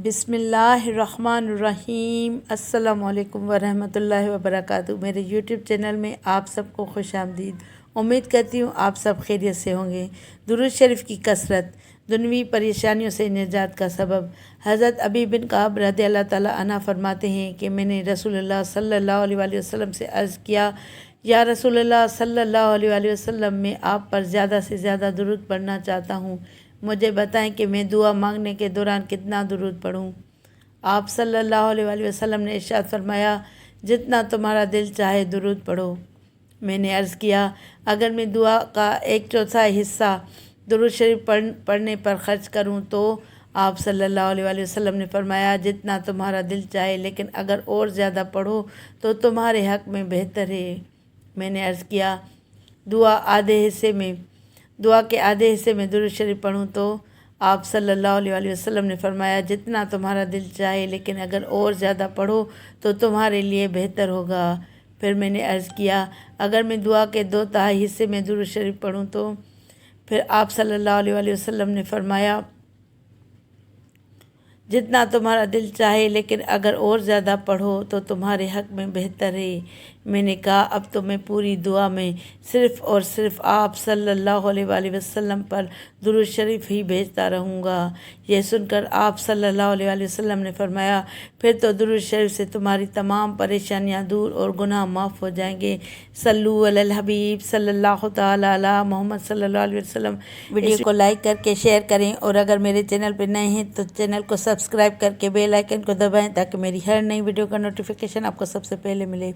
بسم اللہ الرحمن الرحیم۔ السلام علیکم ورحمۃ اللہ وبرکاتہ۔ میرے یوٹیوب چینل میں آپ سب کو خوش آمدید۔ امید کرتی ہوں آپ سب خیریت سے ہوں گے۔ درود شریف کی کثرت دنیوی پریشانیوں سے نجات کا سبب۔ حضرت ابی بن کعب رضی اللہ تعالیٰ عنہ فرماتے ہیں کہ میں نے رسول اللہ صلی اللہ علیہ وآلہ وسلم سے عرض کیا، یا رسول اللہ صلی اللہ علیہ وآلہ وسلم، میں آپ پر زیادہ سے زیادہ درود پڑھنا چاہتا ہوں، مجھے بتائیں کہ میں دعا مانگنے کے دوران کتنا درود پڑھوں۔ آپ صلی اللہ علیہ وآلہ وسلم نے ارشاد فرمایا، جتنا تمہارا دل چاہے درود پڑھو۔ میں نے عرض کیا، اگر میں دعا کا 1/4 حصہ درود شریف پڑھنے پر خرچ کروں تو؟ آپ صلی اللہ علیہ وآلہ وسلم نے فرمایا، جتنا تمہارا دل چاہے، لیکن اگر اور زیادہ پڑھو تو تمہارے حق میں بہتر ہے۔ میں نے عرض کیا، دعا کے آدھے حصے میں درود شریف پڑھوں تو؟ آپ صلی اللہ علیہ وآلہ وسلم نے فرمایا، جتنا تمہارا دل چاہے، لیکن اگر اور زیادہ پڑھو تو تمہارے لیے بہتر ہوگا۔ پھر میں نے عرض کیا، اگر میں دعا کے 2/3 حصے میں درود شریف پڑھوں تو؟ پھر آپ صلی اللہ علیہ وآلہ وسلم نے فرمایا، جتنا تمہارا دل چاہے، لیکن اگر اور زیادہ پڑھو تو تمہارے حق میں بہتر ہے۔ میں نے کہا، اب تو میں پوری دعا میں صرف اور صرف آپ صلی اللہ علیہ وآلہ وسلم پر درود شریف ہی بھیجتا رہوں گا۔ یہ سن کر آپ صلی اللہ علیہ وآلہ وسلم نے فرمایا، پھر تو درود شریف سے تمہاری تمام پریشانیاں دور اور گناہ معاف ہو جائیں گے۔ صلو علی الحبیب صلی اللہ تعالیٰ علی محمد صلی اللہ علیہ وسلم۔ ویڈیو کو لائک کر کے شیئر کریں، اور اگر میرے چینل پہ نئے ہیں تو چینل کو سبسکرائب کر کے بیل آئیکن کو دبائیں تاکہ میری ہر نئی ویڈیو کا نوٹیفیکیشن آپ کو سب سے پہلے ملے۔